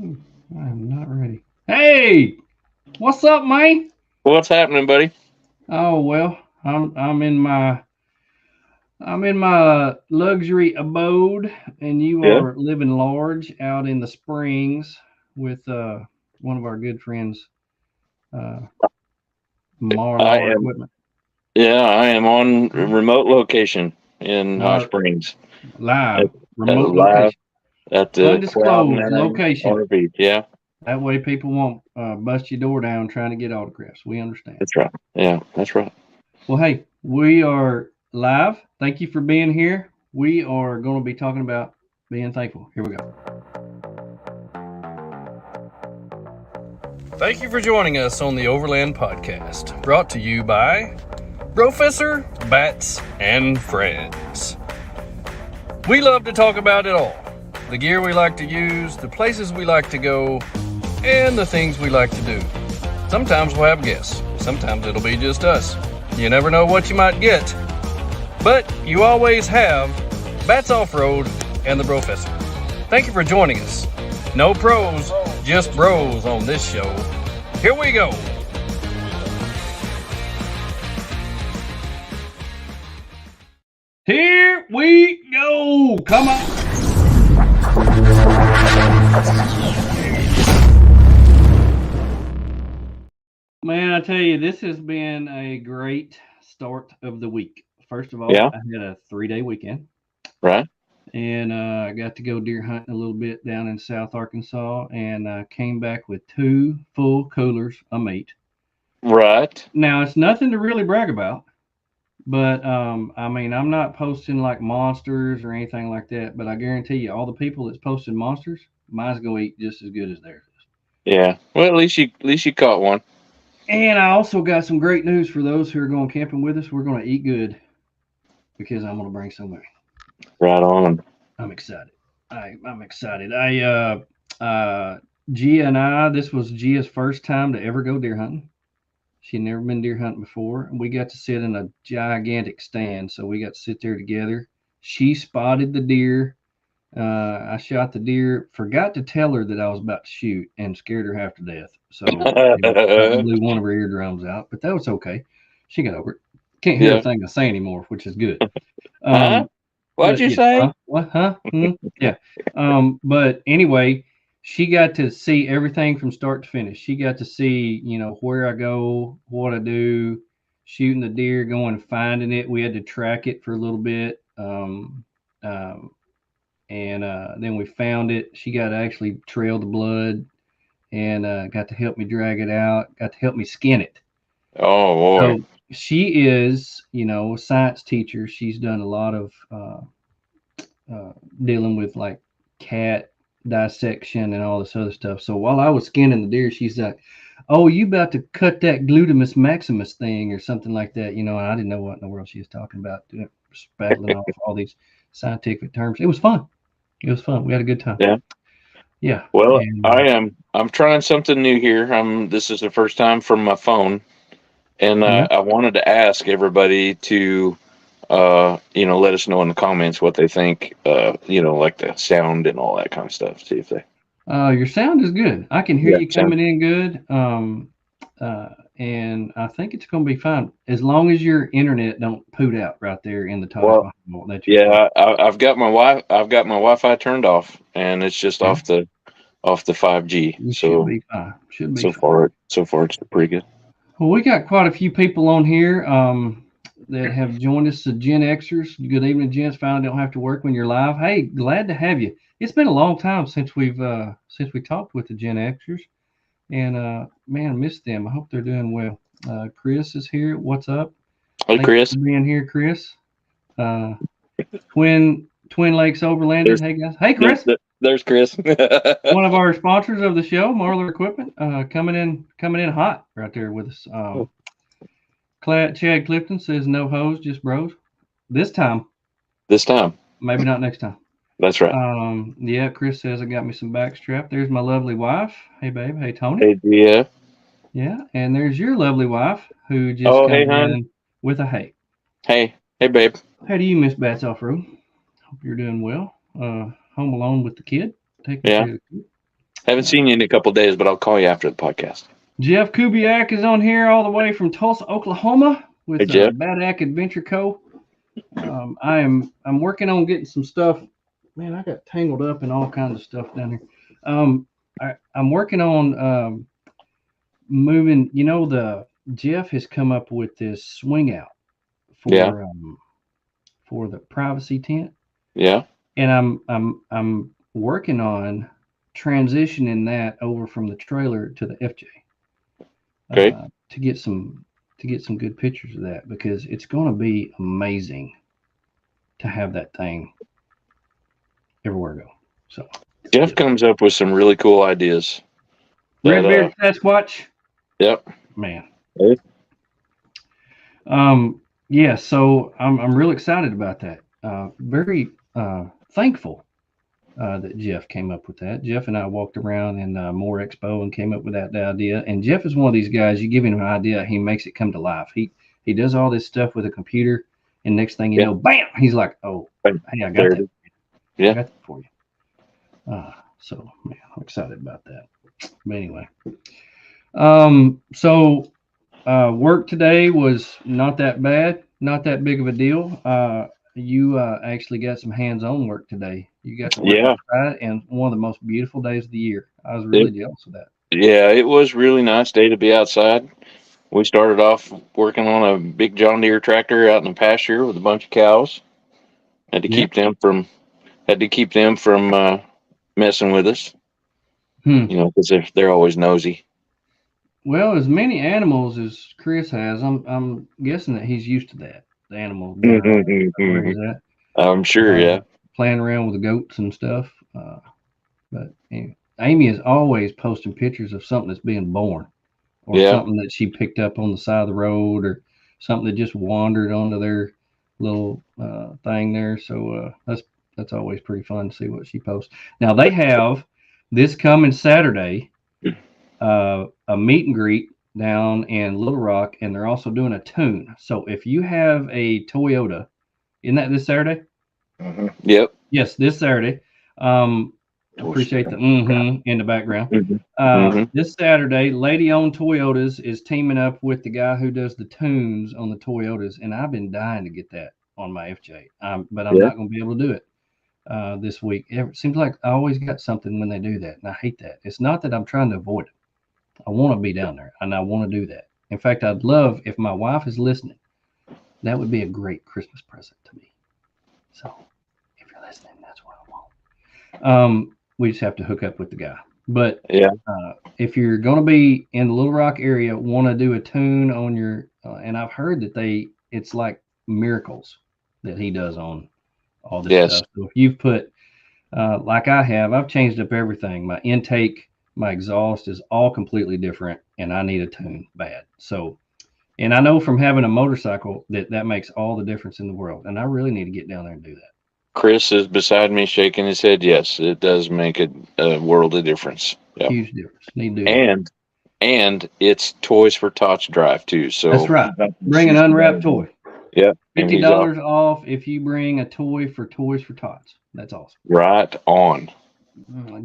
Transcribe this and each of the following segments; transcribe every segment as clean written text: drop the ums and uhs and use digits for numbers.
I'm not ready. Hey, what's up, man? What's happening, buddy? Oh well, I'm in my luxury abode, and you Yeah, are living large out in the Springs with one of our good friends, uh, I Marlar am. Equipment. Yeah, I am on a Mhm. remote location in Hot Our Springs live at, remote live location, at the Cloud undisclosed Nine location. RV. Yeah, That way, people won't bust your door down trying to get autographs. We understand. that's right. Yeah, that's right. Well, hey, we are live. Thank you for being here. We are going to be talking about being thankful. Here we go. Thank you for joining us on the Overland Podcast, brought to you by Professor Bats and Friends. We love to talk about it all: the gear we like to use, the places we like to go, and the things we like to do. Sometimes we'll have guests, sometimes it'll be just us. You never know what you might get. But you always have Bats Off-Road and the Professor. Thank you for joining us. No pros, just bros on this show. Here we go. Here we go. Come on. Man, I tell you, this has been a great start of the week. First of all, Yeah, I had a 3-day weekend. right, And I got to go deer hunting a little bit down in South Arkansas, and came back with 2 full coolers of meat. right. Now it's nothing to really brag about, but I mean I'm not posting like monsters or anything like that. But I guarantee you, all the people that's posting monsters, mine's gonna eat just as good as theirs is. Yeah. Well, at least you caught one. And I also got some great news for those who are going camping with us. We're gonna eat good because I'm gonna bring somebody. Right on. I'm excited. I'm excited. Gia and I, this was Gia's first time to ever go deer hunting. She'd never been deer hunting before. And we got to sit in a gigantic stand. So we got to sit there together. She spotted the deer. I shot the deer, forgot to tell her that I was about to shoot and scared her half to death. So it about blew one of her eardrums out, but that was okay. She got over it. Can't hear a Yeah. thing I say anymore, which is good. Huh? Um, What'd but you yeah, say? what, huh? Yeah. But anyway, she got to see everything from start to finish. She got to see, where I go, what I do, shooting the deer, going and finding it. We had to track it for a little bit. Um, and then we found it. She got to actually trail the blood and got to help me drag it out, got to help me skin it. Oh boy. So she is, a science teacher. She's done a lot of uh, dealing with like cat dissection and all this other stuff. So while I was skinning the deer, she's like, "Oh, you about to cut that glutamus maximus thing or something like that?" And I didn't know what in the world she was talking about, spattling off all these scientific terms. It was fun. It was fun. We had a good time. Yeah. Yeah, Well, and I am. I'm trying something new here. This is the first time from my phone, and yeah. I wanted to ask everybody to, let us know in the comments what they think, like the sound and all that kind of stuff. See if they, Your sound is good. I can hear yeah, you sound. coming in good. Uh, and I think it's going to be fine as long as your internet don't poot out right there in the Taj Well, Mahal. Won't let you fly. yeah, I've got I've got my Wi-Fi turned off, and it's just Yeah, off the 5G. you should So be fine. Should be so fine. far, so far it's pretty good. Well, we got quite a few people on here that have joined us. The Gen Xers. Good evening, gents. Finally, don't have to work when you're live. Hey, glad to have you. It's been a long time since we talked with the Gen Xers. And man, miss them. I hope they're doing well. Chris is here. What's up? Hey, Thank you Chris. for being here, Chris. Uh, Twin Lakes Overlanding. There's Hey guys. Hey there, Chris. there's Chris. One of our sponsors of the show, Marlar Equipment, coming in hot right there with us. Chad Clifton says no hose, just bros. This time, This time. maybe not next time. That's right. Yeah, Chris says I got me some backstrap. There's my lovely wife. Hey babe. Hey Tony. Hey, yeah. Yeah, and there's your lovely wife who just Oh, got hey, hon. in with a hey. Hey, babe. How do you, Miss Bats Off-Road? Hope you're doing well. Home alone with the kid, taking Yeah. care of the kid. Haven't seen you in a couple of days, but I'll call you after the podcast. Jeff Kubiak is on here all the way from Tulsa, Oklahoma, with Hey, Jeff. Bad Ack Adventure Co. I'm working on getting some stuff. Man, I got tangled up in all kinds of stuff down here. I'm working on moving. Jeff has come up with this swing out for the privacy tent. Yeah. And I'm working on transitioning that over from the trailer to the FJ. Okay. To get some good pictures of that, because it's going to be amazing to have that thing everywhere I go. So Jeff comes up with some really cool ideas. Redbeard Sasquatch. Yep. Man. Hey. Yeah. So I'm real excited about that. Very thankful that Jeff came up with that. Jeff and I walked around in More Expo and came up with that idea. And Jeff is one of these guys, you give him an idea, he makes it come to life. He does all this stuff with a computer, and next thing you know, bam, he's like, oh, hey, I got that. Yeah. I got that for you. So, man, I'm excited about that. But anyway, so work today was not that bad, not that big of a deal. You actually got some hands-on work today. You got to work outside, and one of the most beautiful days of the year. I was really jealous of that. Yeah, it was a really nice day to be outside. We started off working on a big John Deere tractor out in the pasture with a bunch of cows. Had to keep them from messing with us. Because they're always nosy. Well, as many animals as Chris has, I'm guessing that he's used to that. The animals being where he's at. I'm sure, yeah. Playing around with the goats and stuff. But anyway, Amy is always posting pictures of something that's being born, or something that she picked up on the side of the road, or something that just wandered onto their little thing there. So that's always pretty fun to see what she posts. Now they have this coming Saturday a meet and greet down in Little Rock, and they're also doing a tune. So if you have a Toyota, isn't that this Saturday? Mm-hmm. Yep. Yes, this Saturday. Appreciate the in the background. This Saturday, Lady Owned Toyotas is teaming up with the guy who does the tunes on the Toyotas, and I've been dying to get that on my FJ, but I'm not going to be able to do it this week. It seems like I always got something when they do that, and I hate that. It's not that I'm trying to avoid it. I want to be down there, and I want to do that. In fact, I'd love, if my wife is listening, that would be a great Christmas present to me. So if you're listening, that's what I want. We just have to hook up with the guy. But if you're going to be in the Little Rock area, want to do a tune on your, and I've heard that it's like miracles that he does on all this stuff. So if you've put, like I have, I've changed up everything. My intake, my exhaust is all completely different, and I need a tune bad. So, and I know from having a motorcycle that makes all the difference in the world, and I really need to get down there and do that. Chris is beside me shaking his head. Yes, it does make a world of difference. Yep. Huge difference. Need to do and it's Toys for Tots drive too. So that's right. Bring an unwrapped toy. Yeah. $50 off if you bring a toy for Toys for Tots. That's awesome. Right on.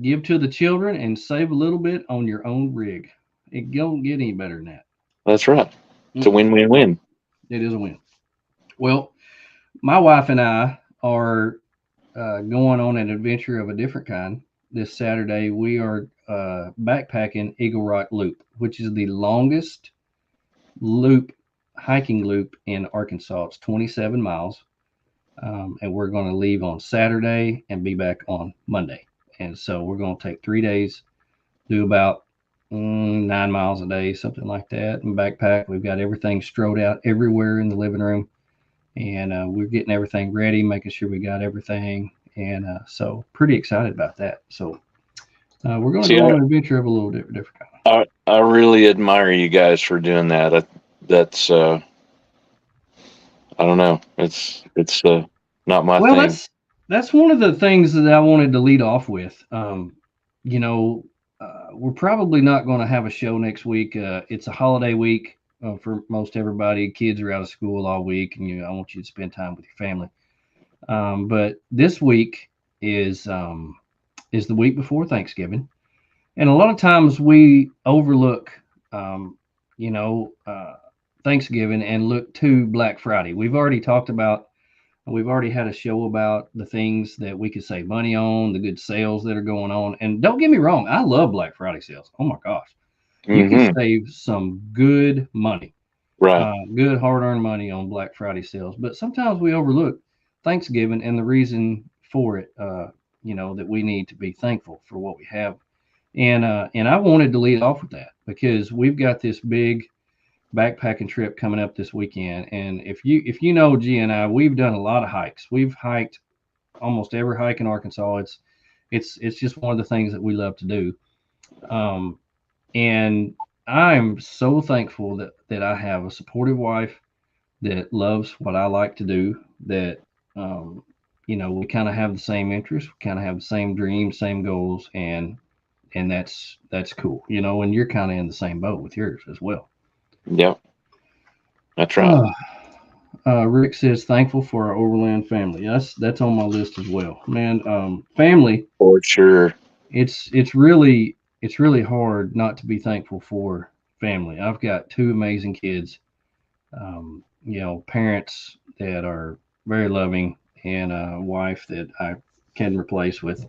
Give to the children and save a little bit on your own rig. It don't get any better than that. That's right. It's a win-win-win. It is a win. Well, my wife and I are going on an adventure of a different kind. This Saturday, we are backpacking Eagle Rock Loop, which is the longest hiking loop in Arkansas. It's 27 miles, and we're going to leave on Saturday and be back on Monday. And so we're going to take 3 days, do about 9 miles a day, something like that, and backpack. We've got everything strode out everywhere in the living room. And we're getting everything ready, making sure we got everything. And so pretty excited about that. So we're going to go on an adventure of a little different kind. I really admire you guys for doing that. That's I don't know. It's not my thing. Well, that's one of the things that I wanted to lead off with. We're probably not going to have a show next week. It's a holiday week. For most everybody, kids are out of school all week, and I want you to spend time with your family. But this week is the week before Thanksgiving, And a lot of times we overlook, um, you know, Thanksgiving and look to Black Friday. We've already had a show about the things that we could save money on, the good sales that are going on. And don't get me wrong, I love Black Friday sales. Oh my gosh, you can Mm-hmm. save some good money, Right. good hard earned money on Black Friday sales. But sometimes we overlook Thanksgiving and the reason for it. That we need to be thankful for what we have. And I wanted to lead off with that because we've got this big backpacking trip coming up this weekend. And if you know G and I, we've done a lot of hikes. We've hiked almost every hike in Arkansas. It's just one of the things that we love to do. Um, and I'm so thankful that I have a supportive wife that loves what I like to do. That we kind of have the same interests, we kind of have the same dreams, same goals, and that's cool. And you're kind of in the same boat with yours as well. Yep. That's right. Rick says thankful for our overland family. That's on my list as well. Man, family. For sure. It's really hard not to be thankful for family. I've got two amazing kids. Parents that are very loving, and a wife that I can replace with.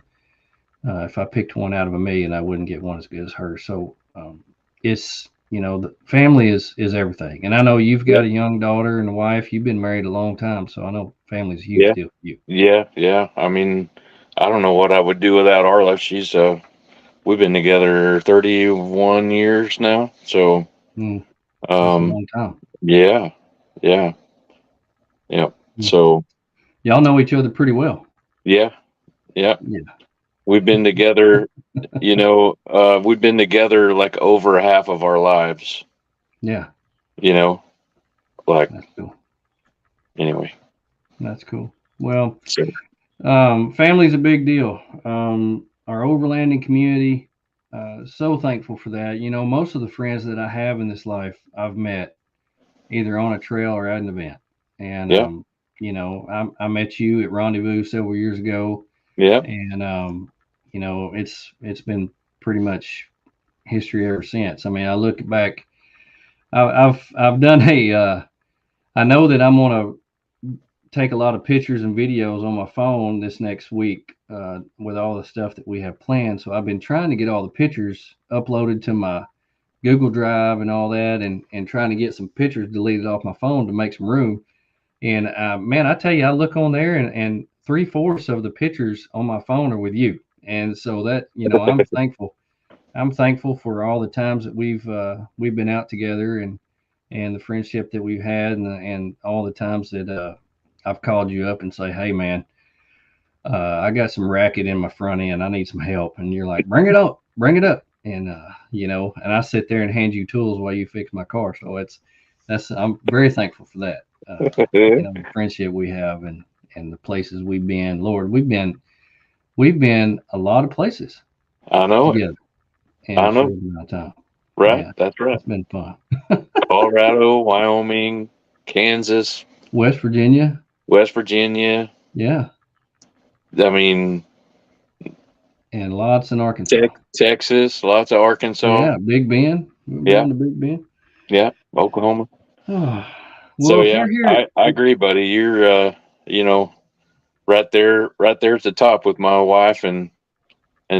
If I picked one out of a million, I wouldn't get one as good as her. So the family is everything. And I know you've got Yep. a young daughter and a wife. You've been married a long time, so I know family's a huge Yeah. deal for you. Yeah. Yeah. I mean, I don't know what I would do without Arla. We've been together 31 years now. So, Mm, that's a um, long time. yeah. Yeah. Yeah. Mm. So, Y'all know each other pretty well. yeah. Yeah. Yeah, We've been together, we've been together like over half of our lives, yeah, you know, like, that's cool. anyway. That's cool. Well, So, family's a big deal. Our overlanding community, so thankful for that. Most of the friends that I have in this life, I've met either on a trail or at an event. And yeah. I met you at Rendezvous several years ago, Yeah. and it's been pretty much history ever since. I mean, I look back. I've done a. I know that I'm gonna take a lot of pictures and videos on my phone this next week with all the stuff that we have planned. So I've been trying to get all the pictures uploaded to my Google Drive and all that, and trying to get some pictures deleted off my phone to make some room. And man, I tell you, I look on there, and three-fourths of the pictures on my phone are with you. And so that I'm thankful. I'm thankful for all the times that we've been out together, and the friendship that we've had, and all the times that I've called you up and say, hey man, I got some racket in my front end. I need some help. And you're like, bring it up, bring it up. And I sit there and hand you tools while you fix my car. So I'm very thankful for that. The friendship we have, and the places we've been. Lord, we've been a lot of places I know it. together in a I know. short amount of time. Right. Yeah, That's right. it's been fun. Colorado, Wyoming, Kansas, West Virginia, West Virginia. yeah, I mean, and lots in Arkansas. Texas, lots of Arkansas. Yeah, Big Bend. We've been Yeah. to Big Bend. Yeah. Oklahoma. Well, So if yeah, you're here, I agree, buddy. You're you know, right there at the top with my wife and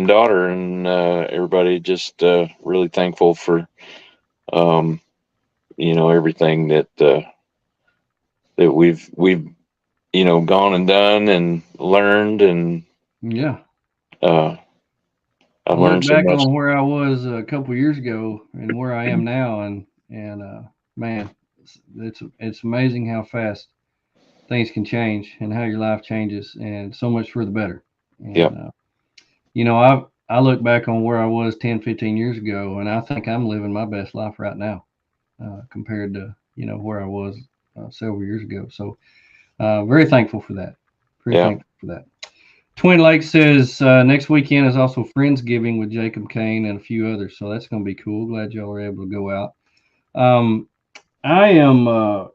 daughter and everybody. Just really thankful for um, everything that we've gone and done and learned, and yeah, uh, I I've look learned so back much. on where I was a couple years ago and where I am now, and man, it's amazing how fast things can change and how your life changes, and so much for the better. Yeah. And I look back on where I was 10, 15 years ago, and I think I'm living my best life right now compared to where I was several years ago. So very thankful for that. Very Yeah. thankful for that. Twin Lakes says next weekend is also Friendsgiving with Jacob Kane and a few others, so that's going to be cool. Glad y'all are able to go out. Um, I am, on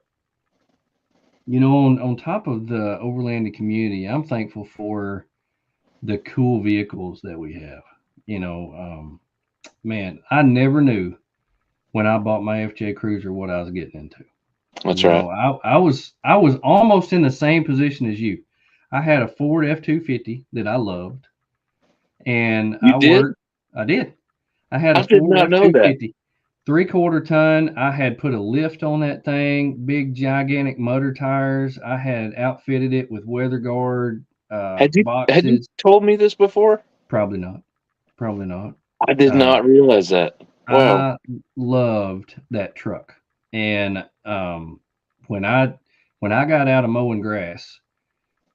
top of the overlanding community, I'm thankful for the cool vehicles that we have. You know, man, I never knew when I bought my FJ Cruiser what I was getting into. That's You right. know, I was almost in the same position as you. I had a Ford F-250 that I loved, and You did? I did. I had I a did Ford not know that. F-250, 3/4 ton. I had put a lift on that thing, big gigantic motor tires. I had outfitted it with weather guard Had you boxes. told me this before? Probably not. Probably not. I did Uh, not realize that. Wow. I loved that truck, and when I when I got out of mowing grass,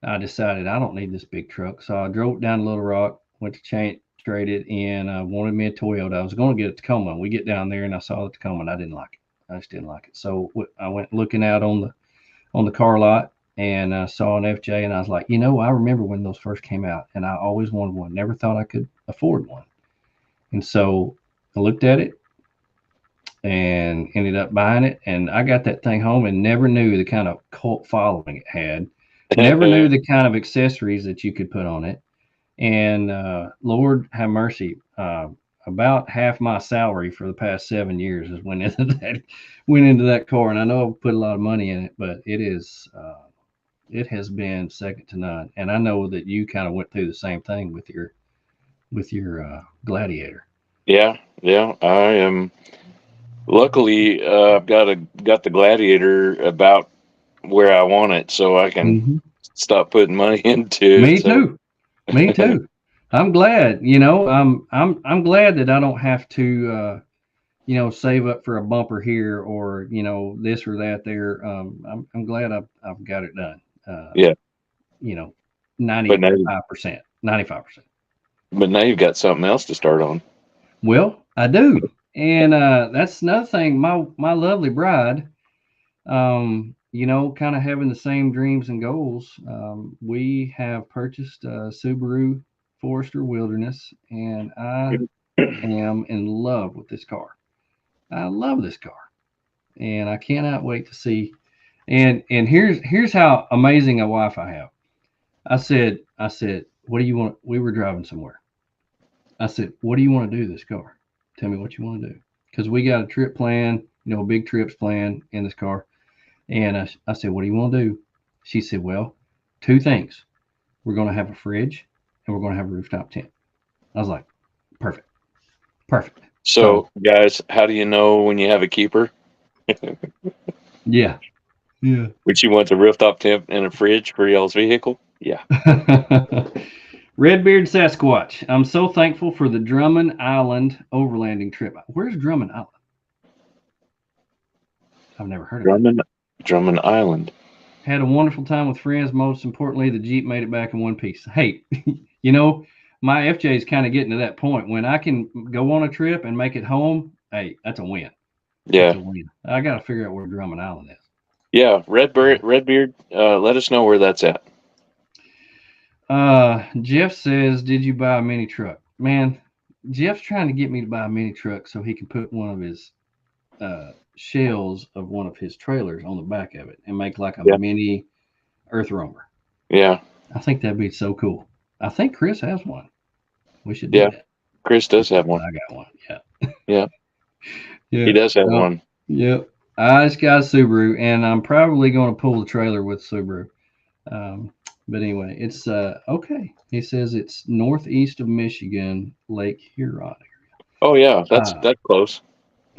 I decided I don't need this big truck. So I drove down to Little Rock, went to change traded in. I wanted me a Toyota. I was going to get a Tacoma. We get down there and I saw the Tacoma and I didn't like it. I just didn't like it. So I went looking out on the car lot and saw an FJ and I was like, I remember when those first came out and I always wanted one. Never thought I could afford one. And so I looked at it and ended up buying it. And I got that thing home and never knew the kind of cult following it had. Never knew the kind of accessories that you could put on it. And Lord have mercy, about half my salary for the past 7 years has went into that car. And I know I've put a lot of money in it, but it has been second to none. And I know that you kind of went through the same thing with your Gladiator. Yeah, yeah. I am luckily I've got the Gladiator about where I want it, so I can Hmm. stop putting money into it. Me So too. Me too. I'm glad. I'm glad that I don't have to save up for a bumper here or this or that there. I'm glad I've got it done. yeah, You know, but now 95%, 95%. but now you've got something else to start on. Well, I do, and that's another thing. My lovely bride, kind of having the same dreams and goals. We have purchased a Subaru Forester Wilderness, and I am in love with this car. I love this car, and I cannot wait to see. And here's how amazing a wife I have. I said, what do you want? We were driving somewhere. I said, what do you want to do this car? Tell me what you want to do, because we got a trip plan, big trips planned in this car. And I said, what do you want to do? She said, well, two things. We're going to have a fridge and we're going to have a rooftop tent. I was like, perfect, perfect. So So, guys, how do you know when you have a keeper? yeah, yeah. Which you want a rooftop tent and a fridge for y'all's vehicle? Yeah. Redbeard Sasquatch. I'm so thankful for the Drummond Island overlanding trip. Where's Drummond Island? I've never heard of it. Drummond Island. Had a wonderful time with friends. Most importantly, the Jeep made it back in one piece. Hey, you know, my FJ is kind of getting to that point when I can go on a trip and make it home. Hey, that's a win. That's Yeah. a win. I got to figure out where Drummond Island is. Yeah. Redbeard, let us know where that's at. Jeff says, "Did you buy a mini truck?" Man, Jeff's trying to get me to buy a mini truck so he can put one of his shells of one of his trailers on the back of it and make like a Yeah. mini earth roamer. Yeah. I think that'd be so cool. I think Chris has one. We should do Yeah. that. Chris does have one. I got one. Yeah. Yeah. Yeah. He does have No. one. Yep. I just got a Subaru, and I'm probably going to pull the trailer with Subaru. Um, but anyway, it's okay. He says it's northeast of Michigan, Lake Huron. Oh, yeah. Uh, That's close.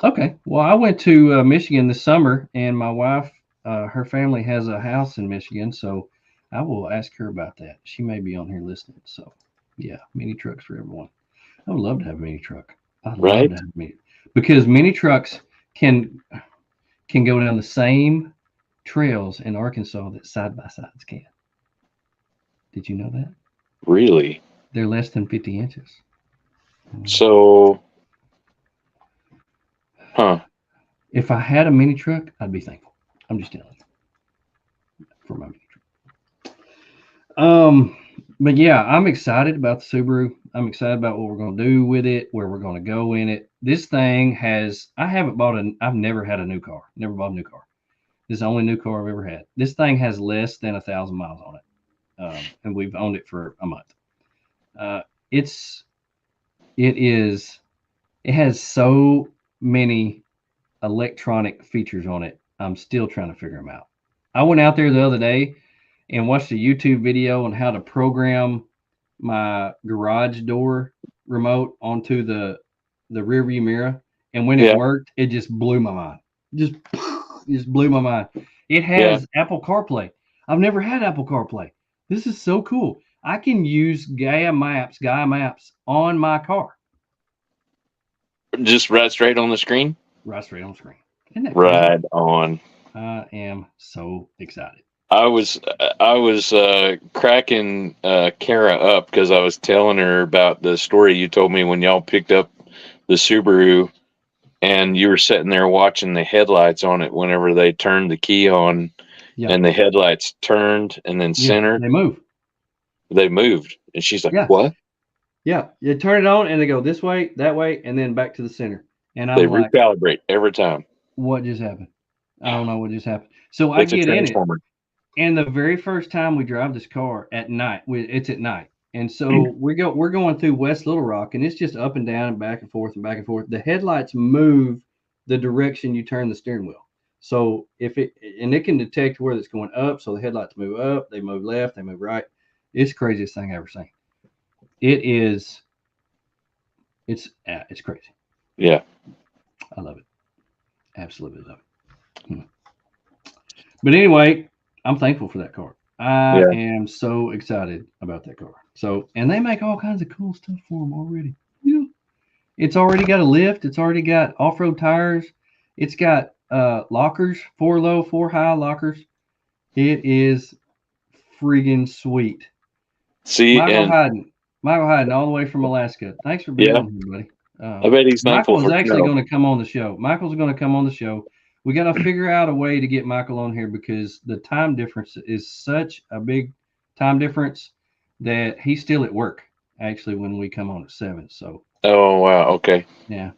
okay. Well, I went to Michigan this summer, and my wife, her family has a house in Michigan, so I will ask her about that. She may be on here listening. So, yeah, mini trucks for everyone. I would love to have a mini truck. I'd love Right? to have a mini because mini trucks can go down the same trails in Arkansas that side by sides can. Did you know that? Really? They're less than 50 inches. So, huh. If I had a mini truck, I'd be thankful. I'm just telling you for my mini truck. But yeah, I'm excited about the Subaru. I'm excited about what we're going to do with it, where we're going to go in it. This thing I've never had a new car, never bought a new car. This is the only new car I've ever had. This thing has less than 1,000 miles on it, and we've owned it for a month. Uh, it's it is It has so many electronic features on it. I'm still trying to figure them out. I went out there the other day and watched a YouTube video on how to program my garage door remote onto the rear view mirror, and when it Yeah. worked, it just blew my mind. Just just blew my mind. It Yeah. has Apple CarPlay. I've never had Apple CarPlay. This is so cool. I can use Gaia Maps on my car Just right straight on the screen. right straight on the screen. Isn't that crazy? Right on. I am so excited. I was cracking Kara up because I was telling her about the story you told me when y'all picked up the Subaru and you were sitting there watching the headlights on it whenever they turned the key on Yeah, and the headlights turned and then yeah, centered. they move. They moved. And she's like, Yeah, what? yeah. You turn it on and they go this way, that way, and then back to the center. And They I'm like, recalibrate every time. what just happened? I don't know what just happened. So I It's a get in it, transformer. and the very first time we drive this car at night, it's at night, and so we're going through West Little Rock, and it's just up and down and back and forth and back and forth. The headlights move the direction you turn the steering wheel. So if it and it can detect where it's going up, so the headlights move up, they move left, they move right. It's the craziest thing I've ever seen. It is. It's crazy. Yeah. I love it. Absolutely love it. But anyway, I'm thankful for that car. I Yeah. am so excited about that car. So, and they make all kinds of cool stuff for them already. You know, it's already got a lift. It's already got off-road tires. It's got lockers, 4 low, 4 high lockers. It is friggin' sweet. See, Michael and Hayden, Michael Hayden, all the way from Alaska. Thanks for being yeah, on here, buddy. I bet he's thankful Michael is for actually snow. going to come on the show. Michael's going to come on the show. We got to figure out a way to get Michael on here because the time difference is such a big time difference that he's still at work actually when we come on at 7. So Oh, wow. Okay. yeah.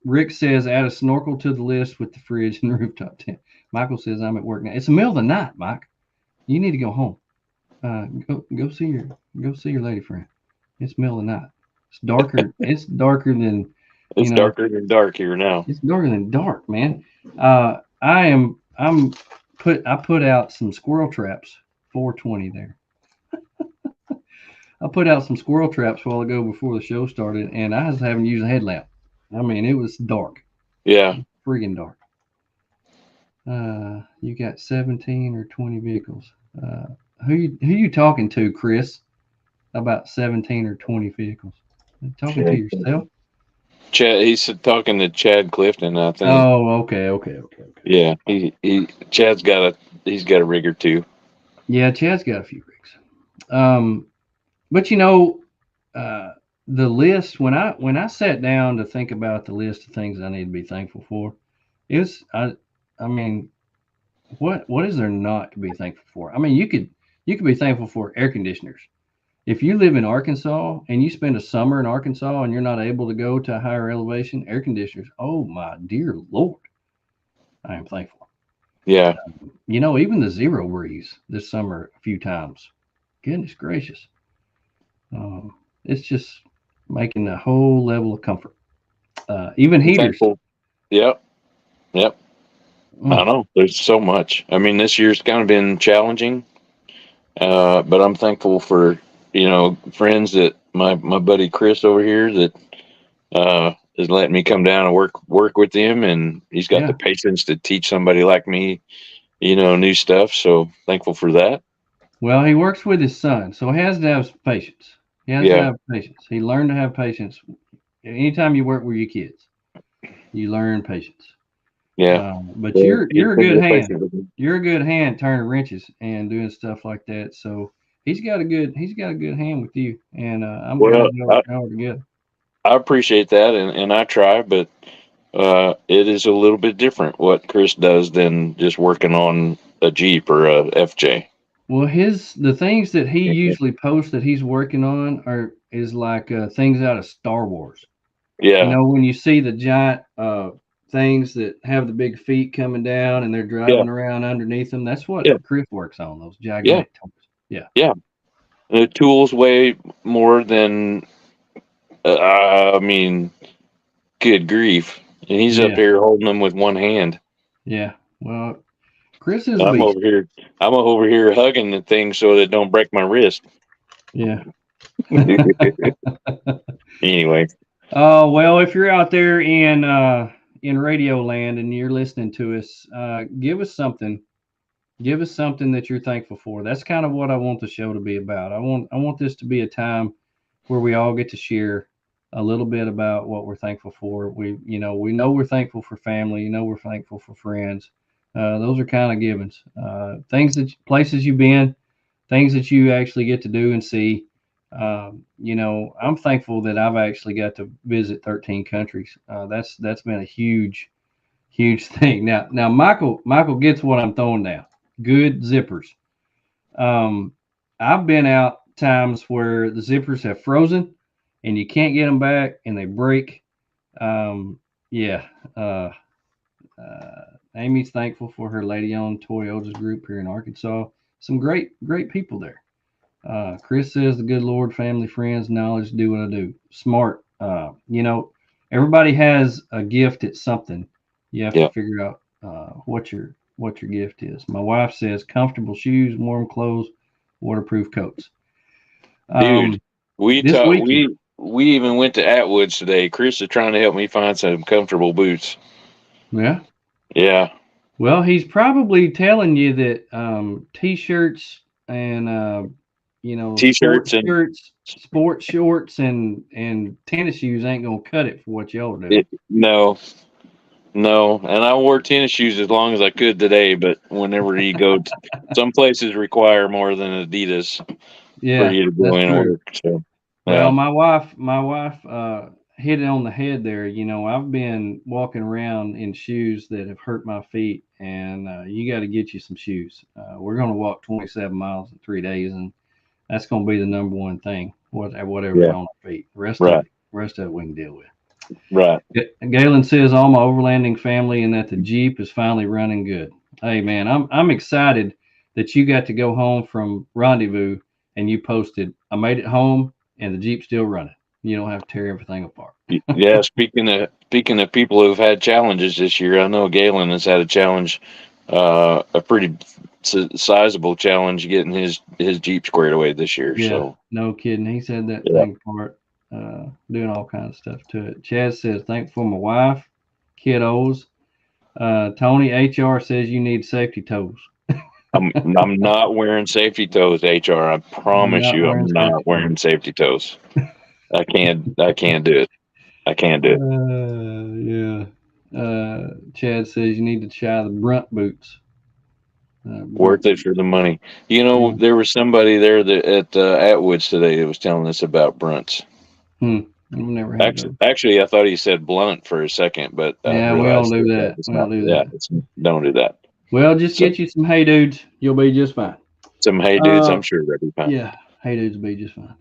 Rick says add a snorkel to the list with the fridge and the rooftop tent. Michael says I'm at work now. It's the middle of the night, Mike. You need to go home. Go see your lady friend. It's middle of the night. It's darker. It's darker than It's darker than dark here now. It's darker than dark, man. I put out some squirrel traps. 420 there. I put out some squirrel traps a while ago before the show started, and I was having to use a headlamp. I mean, it was dark, Yeah. friggin' dark. You got 17 or 20 vehicles. Who you talking to, Chris? About 17 or 20 vehicles? Talking to yourself? Chad, he's talking to Chad Clifton, I think. Oh, okay. Yeah, Chad's got a rig or two. Yeah, Chad's got a few rigs. But the list when I sat down to think about the list of things I need to be thankful for, I mean, what is there not to be thankful for? I mean, you could be thankful for air conditioners. If you live in Arkansas and you spend a summer in Arkansas and you're not able to go to a higher elevation, air conditioners, oh my dear Lord, I am thankful. Yeah. Even the zero breeze this summer a few times. Goodness gracious. It's just making a whole level of comfort. Even heaters. Thankful. Yep. I know. There's so much. I mean, this year's kind of been challenging, but I'm thankful for friends that my buddy Chris over here that is letting me come down and work with him, and he's got the patience to teach somebody like me, new stuff. So thankful for that. Well, he works with his son, so he has to have patience. He has to have patience. He learned to have patience. Anytime you work with your kids, you learn patience. Yeah. But you're a good hand. You're a good hand turning wrenches and doing stuff like that. So he's got a good hand with you, and I'm glad y'all are together. I appreciate that, and I try, but it is a little bit different what Chris does than just working on a Jeep or a FJ. Well, the things that he usually posts that he's working on is like things out of Star Wars. Yeah. When you see the giant things that have the big feet coming down and they're driving around underneath them, that's what Chris works on. Those gigantic toys. Yeah. Yeah. The tools weigh more than. I mean, Good grief! And he's up Yeah, here holding them with one hand. yeah. Well, Chris is a I'm beast. over here. I'm over here hugging the thing so that it don't break my wrist. Yeah. Anyway, Oh, well, if you're out there in radio land and you're listening to us, give us something. Give us something that you're thankful for. That's kind of what I want the show to be about. I want this to be a time where we all get to share a little bit about what we're thankful for. We know we're thankful for family. We're thankful for friends. Those are kind of givens. Places you've been, things that you actually get to do and see. I'm thankful that I've actually got to visit 13 countries. That's been a huge thing. Now Michael gets what I'm throwing down. Good zippers. Um, I've been out times where the zippers have frozen and you can't get them back and they break. Yeah. Amy's thankful for her Lady Owned Toyotas group here in Arkansas. Some great people there. Chris says the good Lord, family, friends, knowledge, do what I do. Smart. Everybody has a gift at something. You have to yeah, figure out what your gift is. My wife says comfortable shoes, warm clothes, waterproof coats. dude. Um, We this talk. weekend, We even went to Atwoods today. Chris is trying to help me find some comfortable boots. yeah. Yeah, Well, he's probably telling you that t-shirts and t-shirts and sports shorts, and tennis shoes ain't gonna cut it for what y'all are doing. no, no. And I wore tennis shoes as long as I could today. But whenever you go, some places require more than Adidas for Yeah, you to go that's in and true. work. So Well, yeah, my wife hit it on the head there. I've been walking around in shoes that have hurt my feet, and you got to get you some shoes. We're going to walk 27 miles in 3 days, and that's going to be the number one thing. Whatever's yeah, on our feet, right, the rest of it we can deal with. right. Galen says all my overlanding family and that the Jeep is finally running good. Hey man, I'm excited that you got to go home from Rendezvous and you posted, I made it home and the Jeep's still running. You don't have to tear everything apart. Yeah, speaking of people who've had challenges this year, I know Galen has had a challenge, a pretty sizable challenge getting his Jeep squared away this year. Yeah, So no kidding. He said that yeah, thing apart, doing all kinds of stuff to it. Chad says, thanks for my wife, kiddos. Tony HR says you need safety toes. I'm not wearing safety toes, HR. I You're promise not you, wearing I'm not safety toes. wearing safety toes. I can't do it. I can't do it. Yeah. Chad says you need to try the Brunt boots. Brunt Worth it boots. for the money. Yeah. There was somebody there that at Atwoods today that was telling us about Brunts. Hmm. I've never had those. Actually, I thought he said blunt for a second, but I Yeah, we don't realized do that that. it's We not. don't do Yeah, that. don't do that. Well, just So get you some Hey Dudes. You'll be just fine. some hey dudes, Uh, I'm sure that'd be fine. yeah, Hey Dudes will be just fine.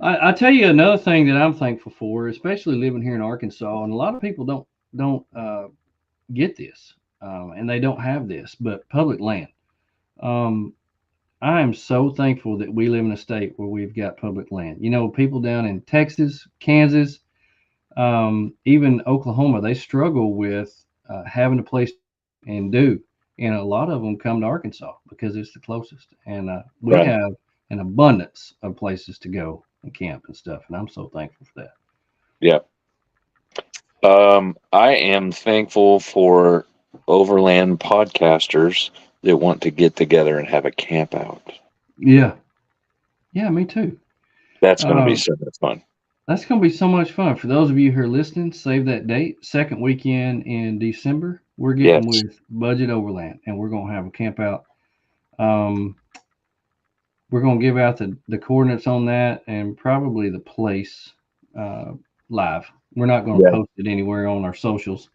I tell you another thing that I'm thankful for, especially living here in Arkansas, and a lot of people don't get this, and they don't have this, but public land. Um, I am so thankful that we live in a state where we've got public land. People down in Texas, Kansas, even Oklahoma, they struggle with having a place and do. And a lot of them come to Arkansas because it's the closest. And we Right. have an abundance of places to go and camp and stuff. And I'm so thankful for that. Yeah. I am thankful for overland podcasters that want to get together and have a camp out. Yeah. Yeah, me too. That's going to be Uh, so much fun. that's going to be so much fun. For those of you who are listening, save that date. Second weekend in December, we're getting Yes. with Budget Overland and we're going to have a camp out. Um, we're going to give out the coordinates on that and probably the place uh, live. We're not going to Yeah. post it anywhere on our socials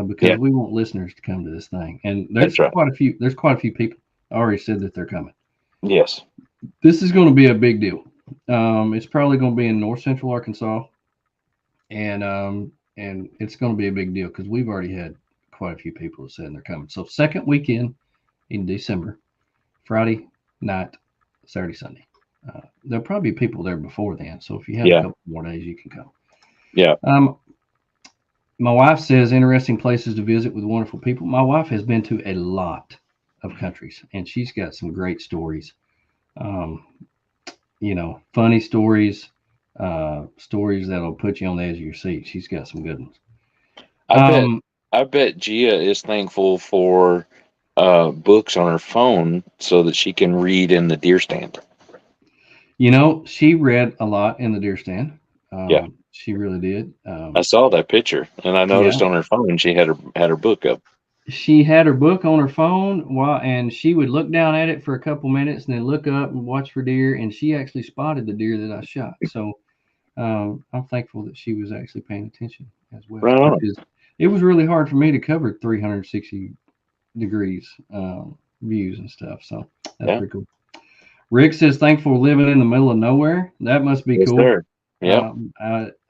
because Yeah. we want listeners to come to this thing. And That's right. there's quite a few people already said that they're coming. Yes. This is going to be a big deal. It's probably going to be in north central Arkansas, and it's going to be a big deal because we've already had quite a few people that said they're coming. So second weekend in December, Friday night, Saturday, Sunday. There'll probably be people there before then. So if you have a Yeah. couple more days, you can come. Yeah. My wife says interesting places to visit with wonderful people. My wife has been to a lot of countries, and she's got some great stories. Um, funny stories, stories that'll put you on the edge of your seat. She's got some good ones. I bet Um, I bet Gia is thankful for books on her phone so that she can read in the deer stand. she read a lot in the deer stand. Yeah. She really did. I saw that picture and I Yeah, noticed on her phone she had her book up. she had her book on her phone and she would look down at it for a couple minutes and then look up and watch for deer. And she actually spotted the deer that I shot. So I'm thankful that she was actually paying attention as well Right on. because it was really hard for me to cover 360 degrees views and stuff. So that's Yeah. pretty cool. Rick says, thankful living in the middle of nowhere. That must be Yes, cool. sir. Yep.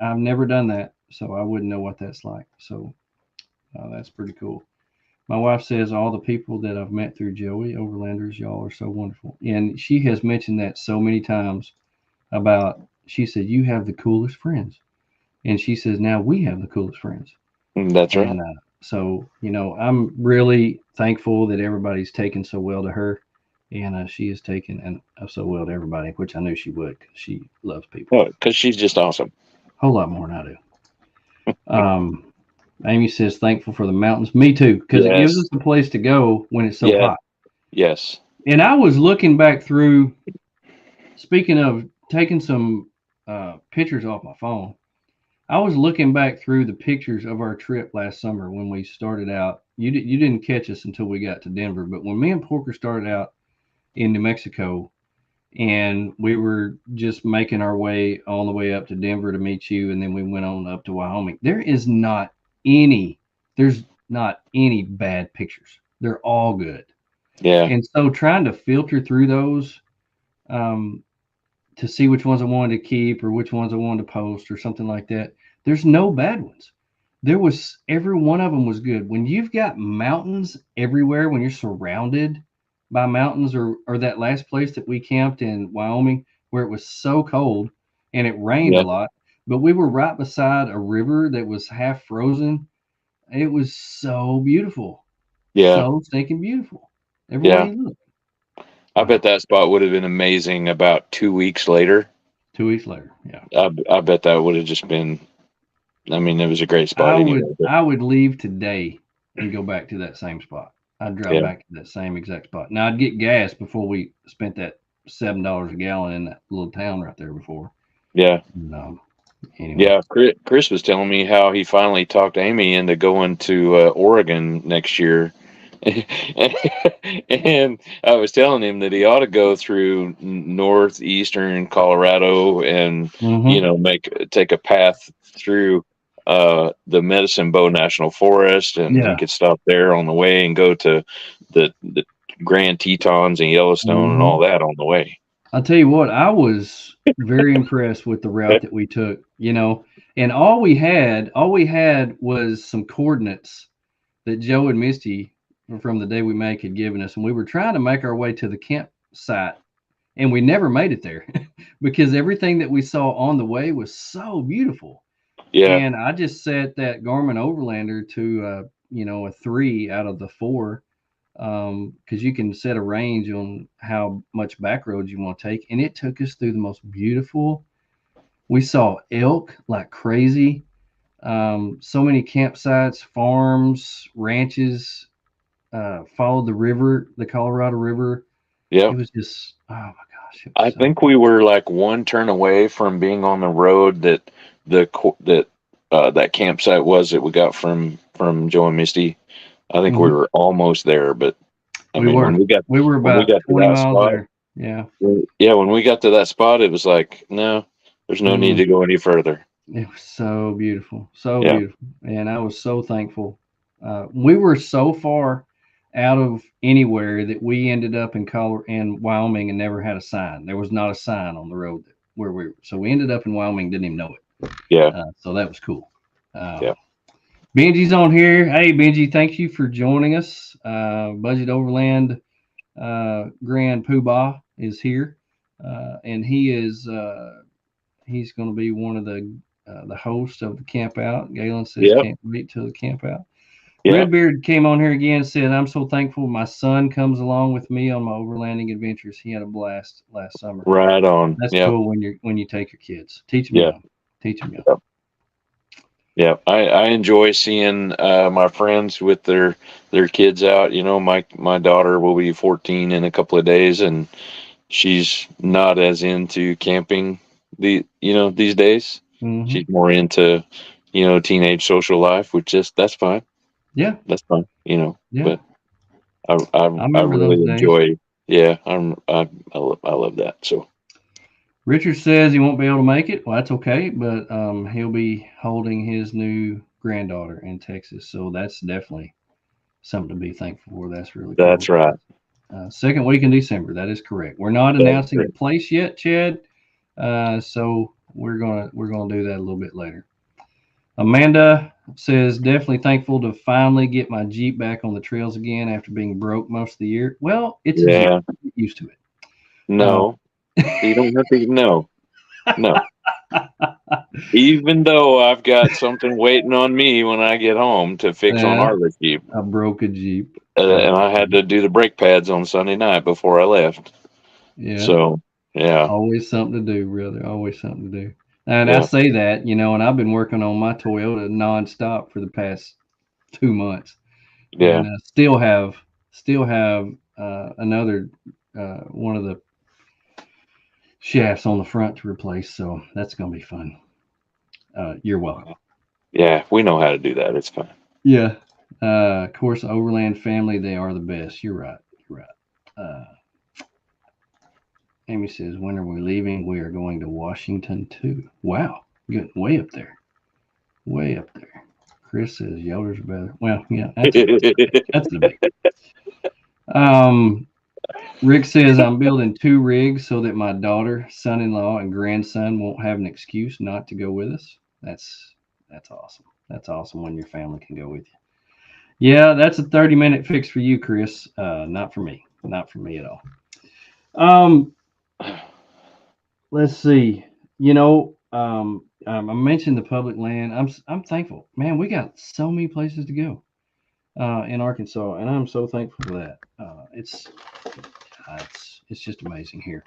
I've never done that, so I wouldn't know what that's like. So that's pretty cool. My wife says all the people that I've met through Joey Overlanders, y'all are so wonderful. And she has mentioned that so many times about, she said, you have the coolest friends. And she says, now we have the coolest friends. That's right. And so, I'm really thankful that everybody's taken so well to her. And she has taken so well to everybody, which I knew she would because she loves people No, because she's just awesome. a whole lot more than I do. Um, Amy says, thankful for the mountains. Me too, because it gives Yes. us a place to go when it's so Yeah. hot. Yes. And I was looking back through, speaking of taking some pictures off my phone, I was looking back through the pictures of our trip last summer when we started out. You didn't catch us until we got to Denver, but when me and Porker started out in New Mexico and we were just making our way all the way up to Denver to meet you, and then we went on up to Wyoming. Any, there's not any bad pictures. They're all good. Yeah. And so trying to filter through those um, to see which ones I wanted to keep or which ones I wanted to post or something like that, there's no bad ones. There was every one of them was good. When you've got mountains everywhere, when you're surrounded by mountains, or that last place that we camped in Wyoming where it was so cold and it rained a Yeah. lot, but we were right beside a river that was half frozen. It was so beautiful, Yeah. so stinking beautiful everywhere Yeah. you look. I bet Wow. that spot would have been amazing about 2 weeks later. 2 weeks later, yeah. I bet that would have just been. I mean, it was a great spot anyway. But I would leave today and go back to that same spot. I'd drive yeah. back to that same exact spot. Now I'd get gas before we spent that $7 a gallon in that little town right there before. Yeah. No, anyway. Yeah. Chris was telling me how he finally talked Amy into going to Oregon next year. And I was telling him that he ought to go through northeastern Colorado and Mm-hmm. take a path through the Medicine Bow National Forest, and he Yeah. could stop there on the way and go to the Grand Tetons and Yellowstone and all Mm-hmm. that on the way. I'll tell you what, I was very impressed with the route that we took. And all we had was some coordinates that Joe and Misty from the day we make had given us, and we were trying to make our way to the campsite, and we never made it there because everything that we saw on the way was so beautiful. Yeah, And I just set that Garmin Overlander to a 3 out of the 4 because you can set a range on how much back roads you want to take, and it took us through the most beautiful. We saw elk like crazy. So many campsites, farms, ranches. Followed the river, the Colorado River. yeah. It was just, oh my gosh, it was I so. think we were like one turn away from being on the road that that campsite was that we got from Joe and Misty. I think we Mhm. were almost there, but I We mean, were. We were when we about got to 20 that miles spot, there. Yeah. yeah, when we got to that spot, it was like, no, there's no need Mm. to go any further. It was so beautiful, so Yeah, beautiful, and I was so thankful. We were so far out of anywhere that we ended up in Wyoming and never had a sign. There was not a sign on the road where we were. So we ended up in Wyoming, didn't even know it. yeah, So that was cool. yeah. Benji's on here. Hey, Benji, thank you for joining us. Budget Overland Grand Poobah is here, and he's going to be one of the the host of the camp out. Galen says Yep. can't wait till the camp out. Yep. Redbeard came on here again and said, I'm so thankful my son comes along with me on my overlanding adventures. He had a blast last summer. Right on. That's Yep. cool when you take your kids. Teach them Yeah. young. Teach them young. Yep. Yeah, I enjoy seeing my friends with their kids out. You know, my daughter will be 14 in a couple of days, and she's not as into camping these days. Mm-hmm. She's more into teenage social life, which that's fine. Yeah. That's fine. Yeah. But I remember really those days. enjoy. Yeah, I love that. So Richard says he won't be able to make it. Well, that's okay, but he'll be holding his new granddaughter in Texas, so that's definitely something to be thankful for. That's really cool. that's right. Second week in December. That is correct. We're not announcing the place yet, Chad. So we're gonna do that a little bit later. Amanda says definitely thankful to finally get my Jeep back on the trails again after being broke most of the year. Well, it's a Jeep. Get used to it. No, you don't have to. No. Even though I've got something waiting on me when I get home to fix on our Jeep. I broke a Jeep. And I had to do the brake pads on Sunday night before I left. Yeah. So, yeah. Always something to do, brother. Always something to do. And I say that, and I've been working on my Toyota nonstop for the past 2 months. Yeah. And still have another one of the shafts on the front to replace. So that's going to be fun. You're welcome. Yeah, we know how to do that. It's fine. Yeah. Of course, Overland family, they are the best. You're right. Amy says, when are we leaving? We are going to Washington too. Wow. Getting way up there. Way up there. Chris says Yoder's better. Well, yeah, that's the big. Rick says I'm building 2 rigs so that my daughter, son-in-law, and grandson won't have an excuse not to go with us. That's awesome. That's awesome when your family can go with you. Yeah, that's a 30-minute fix for you, Chris. Not for me. Not for me at all. Let's see. I mentioned the public land. I'm thankful, man. We got so many places to go in Arkansas, and I'm so thankful for that. It's just amazing here.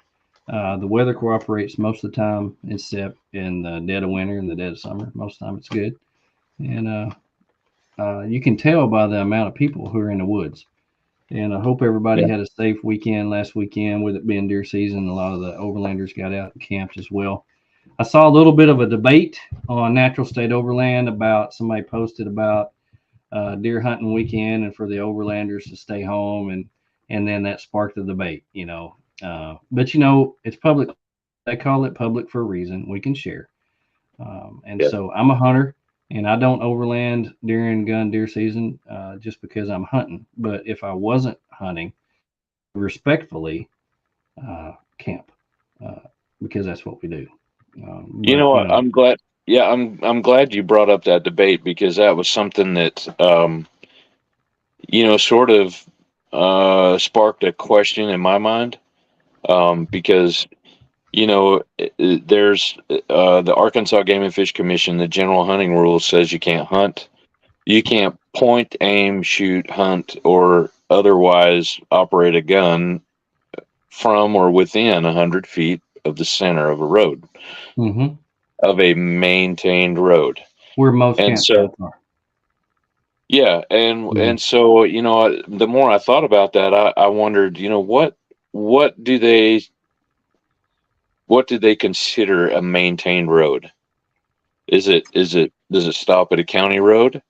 The weather cooperates most of the time, except in the dead of winter and the dead of summer. Most of the time, it's good, and you can tell by the amount of people who are in the woods. And I hope everybody had a safe weekend last weekend, with it being deer season. A lot of the overlanders got out and camped as well. I saw a little bit of a debate on Natural State Overland about somebody posted about deer hunting weekend and for the overlanders to stay home, and then that sparked the debate, but it's public. They call it public for a reason. We can share. So I'm a hunter, and I don't overland during gun deer season just because I'm hunting. But if I wasn't hunting, respectfully camp because that's what we do. I'm glad. Yeah, I'm glad you brought up that debate, because that was something that sort of sparked a question in my mind, because there's the Arkansas Game and Fish Commission. The general hunting rule says you can't hunt. You can't point, aim, shoot, hunt, or otherwise operate a gun from or within 100 feet of the center of a road, of a maintained road. Where most camps are. Yeah, and so the more I thought about that, I wondered, what do they consider a maintained road? Does it stop at a county road?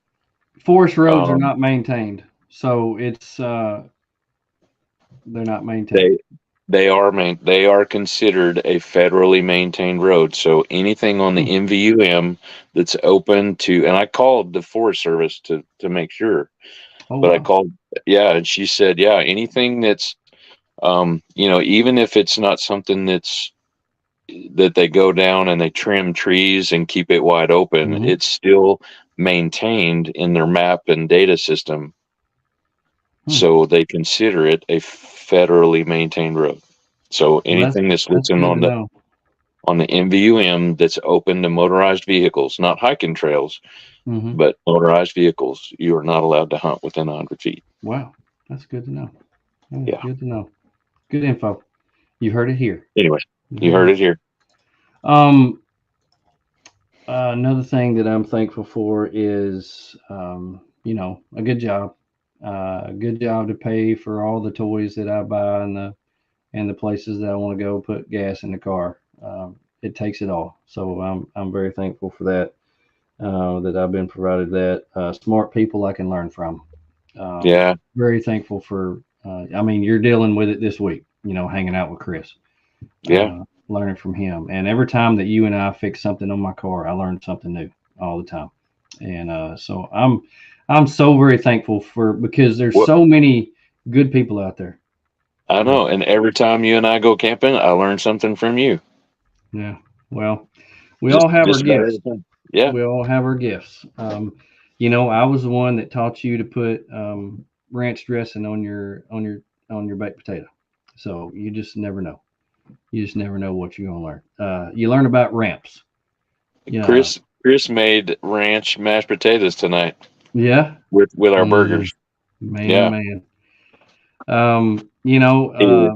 Forest roads are not maintained, so it's they're not maintained. They are considered a federally maintained road. So anything on the MVUM that's open to, and I called the Forest Service to make sure, I called, and she said, anything that's, even if it's not something that they go down and they trim trees and keep it wide open, it's still maintained in their map and data system. So they consider it a federally maintained road. So anything that's listed on on the MVUM that's open to motorized vehicles, not hiking trails, Mm-hmm. but motorized vehicles. You are not allowed to hunt within 100 feet. Wow, that's good to know. Yeah. Good to know. Good info. You heard it here. Anyway, you heard it here. Another thing that I'm thankful for is, a good job. A good job to pay for all the toys that I buy and the places that I want to go put gas in the car. It takes it all. So I'm very thankful for that. That I've been provided that. Smart people I can learn from. Yeah. Very thankful for. You're dealing with it this week. Hanging out with Chris. Yeah. Learning from him. And every time that you and I fix something on my car, I learn something new all the time. And so I'm so very thankful because there's Well, so many good people out there. I know. And every time you and I go camping, I learn something from you. Yeah. Well, we all have our Just about gifts. everything. Yeah. We all have our gifts. I was the one that taught you to put ranch dressing on your baked potato. So you just never know. You just never know what you're gonna learn. You learn about ramps. Yeah. Chris made ranch mashed potatoes tonight Yeah. with our burgers. Man, Yeah. man. Yeah.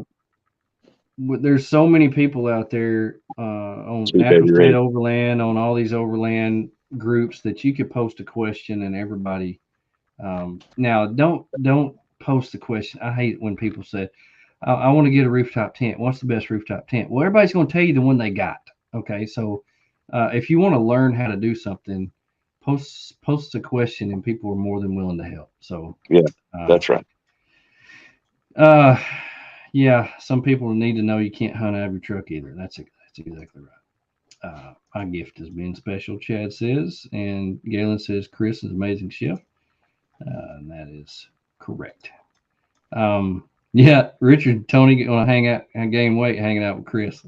There's so many people out there on Sweet Natural baby State Ray. Overland, on all these overland groups that you could post a question and everybody. Now, don't post the question. I hate when people say, I want to get a rooftop tent. What's the best rooftop tent? Well, everybody's going to tell you the one they got. Okay, so if you want to learn how to do something, post a question, and people are more than willing to help. So Yeah, uh, that's right. yeah, some people need to know you can't hunt out of your truck either. That's exactly right. My gift has been special, Chad says, and Galen says Chris is amazing chef, and that is correct. Yeah, Richard and Tony going to hang out and gain weight hanging out with Chris.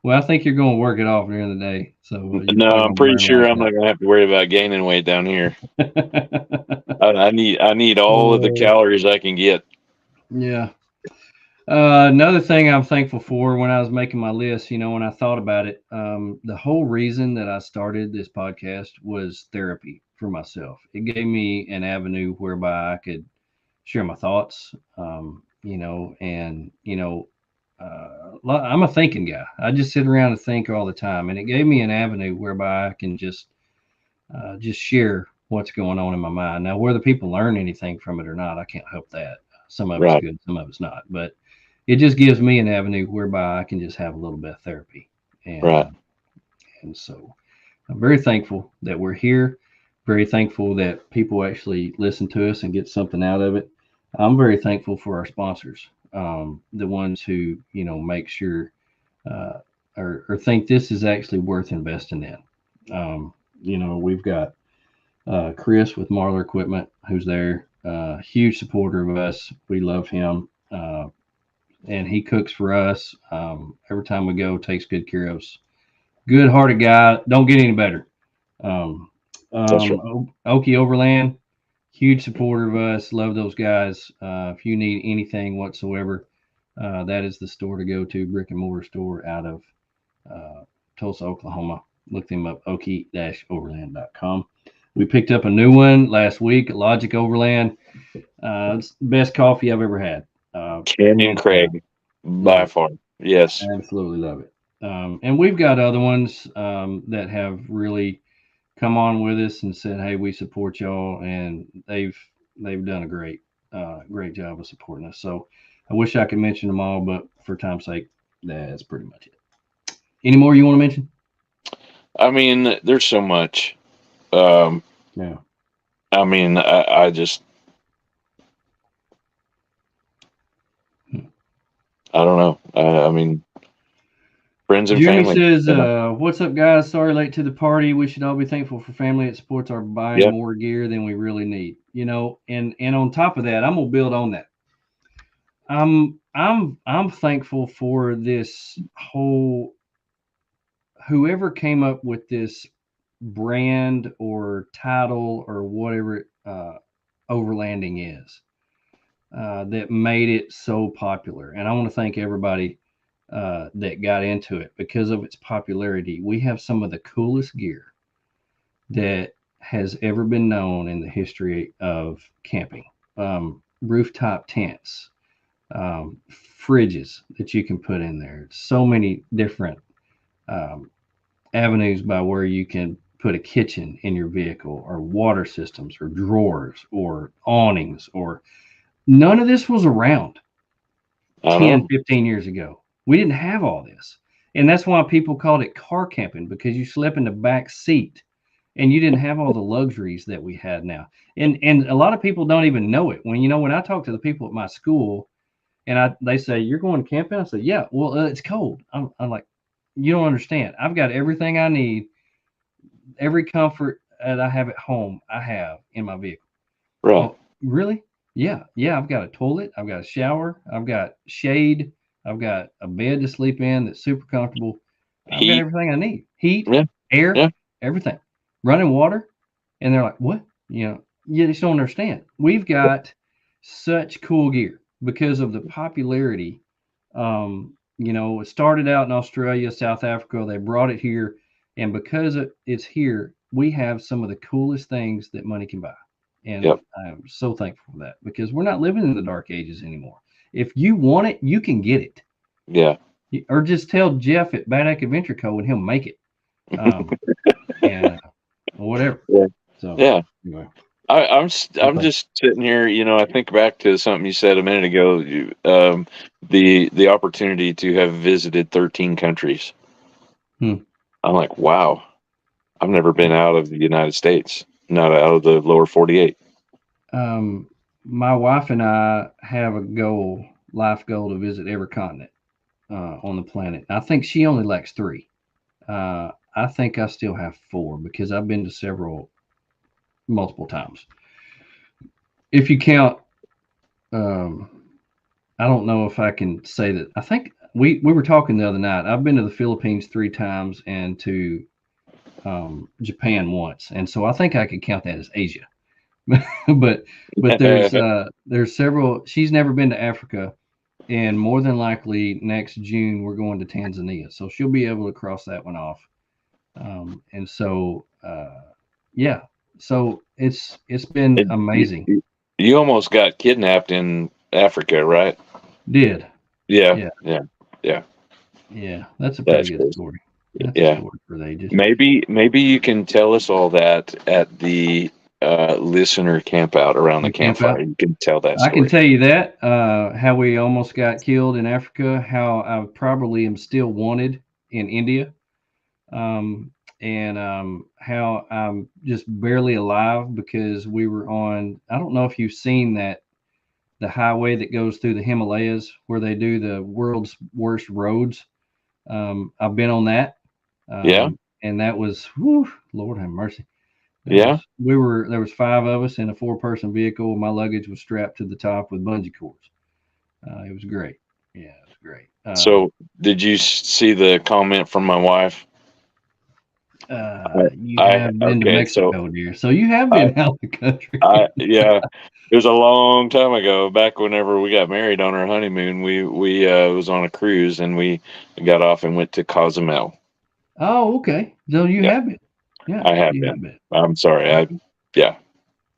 Well, I think you're going to work it off during the day, so you're No, probably I'm going to pretty burn sure like I'm not gonna have to worry about gaining weight down here. that. I need all of the calories I can get. Yeah. Another thing I'm thankful for when I was making my list, when I thought about it, the whole reason that I started this podcast was therapy for myself. It gave me an avenue whereby I could share my thoughts, I'm a thinking guy. I just sit around and think all the time, and it gave me an avenue whereby I can just share what's going on in my mind. Now, whether people learn anything from it or not, I can't help that. Some of it's Right. good, some of it's not, but it just gives me an avenue whereby I can just have a little bit of therapy. And, Right. and so I'm very thankful that we're here, very thankful that people actually listen to us and get something out of it. I'm very thankful for our sponsors, the ones who, make sure uh, or think this is actually worth investing in. We've got Chris with Marler Equipment, who's there, huge supporter of us. We love him. And he cooks for us every time we go, takes good care of us. Good hearted guy. Don't get any better. That's right. Okie Overland, huge supporter of us. Love those guys. If you need anything whatsoever, that is the store to go to, brick and mortar store out of Tulsa, Oklahoma. Look them up, okie-overland.com. We picked up a new one last week, Logic Overland. It's the best coffee I've ever had. Canyon Craig, by far. Yes. Absolutely love it. And we've got other ones that have really come on with us and said, "Hey, we support y'all," and they've done a great job of supporting us. So I wish I could mention them all, but for time's sake, that's pretty much it. Any more you want to mention? I mean, there's so much. Yeah. I mean, I just, I don't know. I mean, friends and Jimmy family. says, "What's up, guys? Sorry late to the party. We should all be thankful for family that supports our buying Yeah. more gear than we really need." And on top of that, I'm gonna build on that. I'm thankful for this whole whoever came up with this brand or title or whatever overlanding is that made it so popular. And I want to thank everybody that got into it because of its popularity. We have some of the coolest gear that has ever been known in the history of camping. Rooftop tents, fridges that you can put in there. So many different um, avenues by where you can put a kitchen in your vehicle, or water systems, or drawers, or awnings, or none of this was around I 10, know. 15 years ago. We didn't have all this. And that's why people called it car camping, because you slept in the back seat and you didn't have all the luxuries that we had now. And a lot of people don't even know it. When I talk to the people at my school and they say, "You're going camping?" I say, "Yeah." "Well, it's cold." I'm like, "You don't understand. I've got everything I need, every comfort that I have at home, I have in my vehicle." Right. "Oh, really?" "Yeah, yeah. I've got a toilet. I've got a shower. I've got shade. I've got a bed to sleep in that's super comfortable. I've got Heat. everything I need. Heat, Yeah. air, Yeah. everything. Running water." And they're like, "What?" You just don't understand. We've got such cool gear because of the popularity. It started out in Australia, South Africa. They brought it here, and because it's here, we have some of the coolest things that money can buy. And Yep. I'm so thankful for that, because we're not living in the dark ages anymore. If you want it, you can get it. Yeah. Or just tell Jeff at Bad Act Adventure Co. and he'll make it. And whatever. Yeah. So Yeah. anyway, I'm just sitting here. I think back to something you said a minute ago. The opportunity to have visited 13 countries. Hmm. I'm like, wow. I've never been out of the United States, not out of the lower 48. My wife and I have a life goal, to visit every continent on the planet. I think she only lacks three. I think I still have four, because I've been to several multiple times. If you count, um, I don't know if I can say that. I think we were talking the other night. I've been to the Philippines three times and to Japan once, and so I think I could count that as Asia. but there's several. She's never been to Africa, and more than likely next June we're going to Tanzania, so she'll be able to cross that one off. And so yeah, so it's been And amazing. you almost got kidnapped in Africa, right? Did. Yeah. Yeah. Yeah. Yeah. Yeah, that's a pretty That's good crazy. story. That's a Yeah. story for the ages. Maybe you can tell us all that at the listener camp out around the The camp campfire. out. You can tell that I can story. tell you that how we almost got killed in Africa, how I probably am still wanted in India, and how I'm just barely alive because we were on. I don't know if you've seen that, the highway that goes through the Himalayas where they do the world's worst roads. I've been on that, Yeah. and that was, whew, Lord have mercy. Yeah. There was five of us in a four-person vehicle. My luggage was strapped to the top with bungee cords. It was great. Yeah, it was great. So did you see the comment from my wife? You I have been to okay. So Mexico, dear. So you have I been out of the country. yeah. It was a long time ago, back whenever we got married on our honeymoon. We was on a cruise and we got off and went to Cozumel. Oh, okay. So you Yeah, have been. Yeah, I have you been. have been. I'm sorry. Yeah,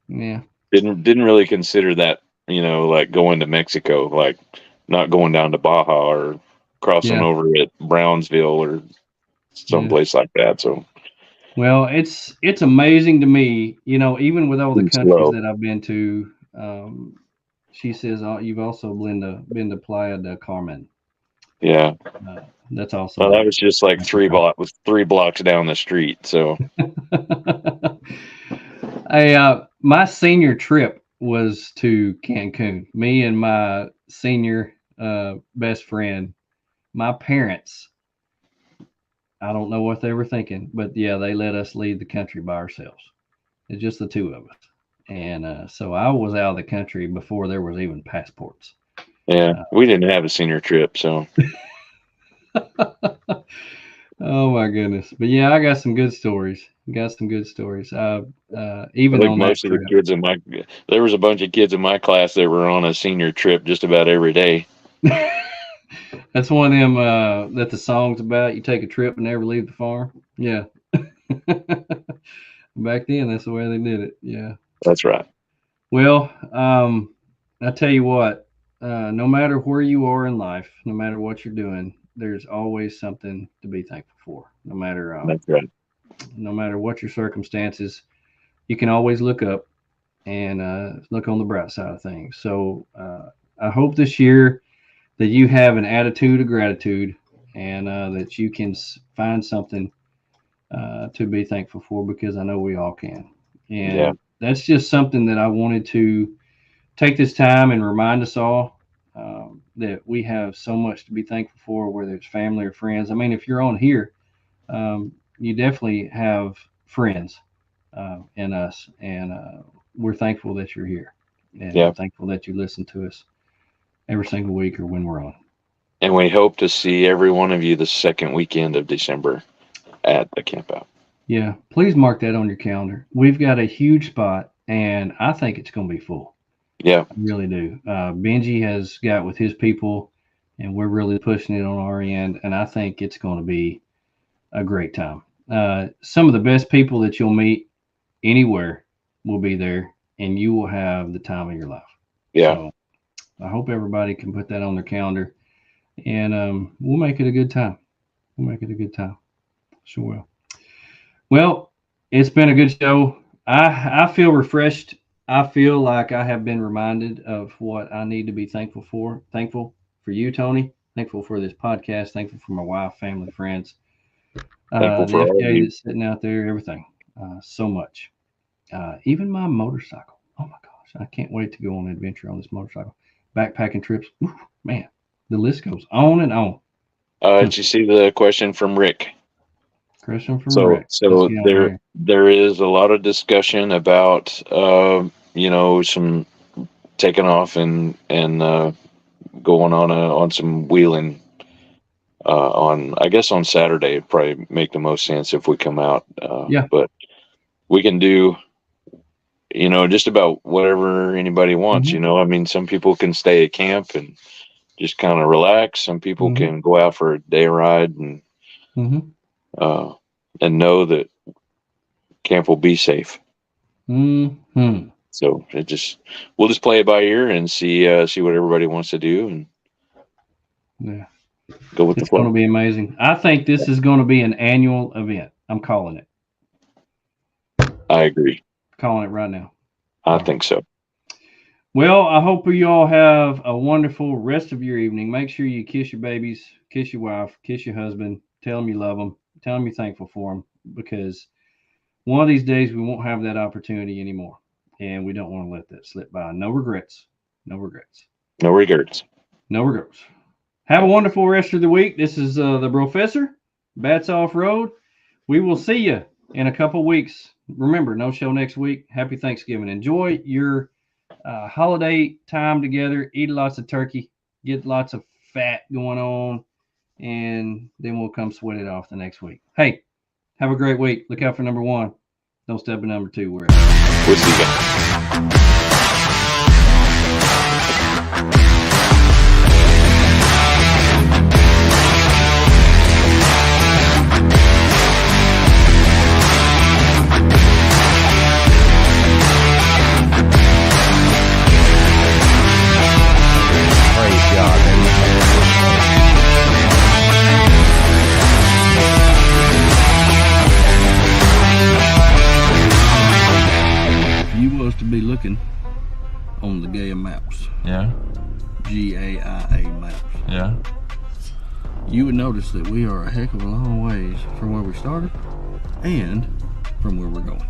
Yeah, didn't really consider that. Like going to Mexico, like not going down to Baja or crossing yeah, over at Brownsville or yeah. someplace like that. So Well, it's amazing to me, even with all the too countries slow. that I've been to. She says, you've also been to Playa del Carmen. Yeah. That's also Well, that in was just like Mexico. was 3 blocks down the street. So My senior trip was to Cancun. Me and my senior best friend. My parents, I don't know what they were thinking, but yeah, they let us leave the country by ourselves. It's just the two of us. And so I was out of the country before there was even passports. yeah, we didn't have a senior trip. So Oh my goodness! But yeah, I got some good stories. Got some good stories. I Even think on that most of the kids in there was a bunch of kids in my class that were on a senior trip just about every day. trip. That's one of them that the song's about. You take a trip and never leave the farm. Yeah. Back then, that's the way they did it. Yeah. That's right. Well, I tell you what, no matter where you are in life, no matter what you're doing, there's always something to be thankful for. That's right. No matter what your circumstances, you can always look up and look on the bright side of things. So I hope this year that you have an attitude of gratitude and that you can find something to be thankful for, because I know we all can. And that's just something that I wanted to take this time and remind us all that we have so much to be thankful for, whether it's family or friends. I mean, if you're on here, you definitely have friends in us, and we're thankful that you're here, and we're thankful that you listen to us every single week or when we're on. And we hope to see every one of you the second weekend of December at the camp out. Yeah, please mark that on your calendar. We've got a huge spot, and I think it's going to be full. Yeah, I really do. Benji has got with his people, and we're really pushing it on our end, and I think it's going to be a great time. Some of the best people that you'll meet anywhere will be there, and you will have the time of your life. Yeah. So I hope everybody can put that on their calendar, and we'll make it a good time. Sure will. Well, it's been a good show. I feel refreshed. I feel like I have been reminded of what I need to be thankful for. Thankful for you, Tony. Thankful for this podcast. Thankful for my wife, family, friends. Thankful the for all of FJ you. that's sitting out there, everything. So much. Even my motorcycle. Oh my gosh. I can't wait to go on an adventure on this motorcycle. Backpacking trips. Ooh, man, the list goes on and on. Did you see the question from Rick? Question from So Rick. so there is a lot of discussion about some taking off and going on some wheeling on, I guess, on Saturday. It'd probably make the most sense if we come out. But we can do just about whatever anybody wants. Mm-hmm. I mean, some people can stay at camp and just kind of relax. Some people can go out for a day ride and know that camp will be safe. Mm-hmm. So we'll just play it by ear and see what everybody wants to do, and go with the flow. It's going to be amazing. I think this is going to be an annual event. I'm calling it. I agree. Calling it right now. I think so. Well, I hope you all have a wonderful rest of your evening. Make sure you kiss your babies, kiss your wife, kiss your husband. Tell them you love them. Tell them you're thankful for them, because one of these days we won't have that opportunity anymore, and we don't want to let that slip by. No regrets. No regrets. No regrets. No regrets. Have a wonderful rest of the week. This is the Professor, Bats Off Road. We will see you in a couple weeks. Remember, no show next week. Happy Thanksgiving. Enjoy your holiday time together. Eat lots of turkey. Get lots of fat going on. And then we'll come sweat it off the next week. Hey, have a great week. Look out for number 1. Don't step in number 2. We'll see you guys. To be looking on the Gaia maps. Yeah. GAIA maps. Yeah. You would notice that we are a heck of a long ways from where we started and from where we're going.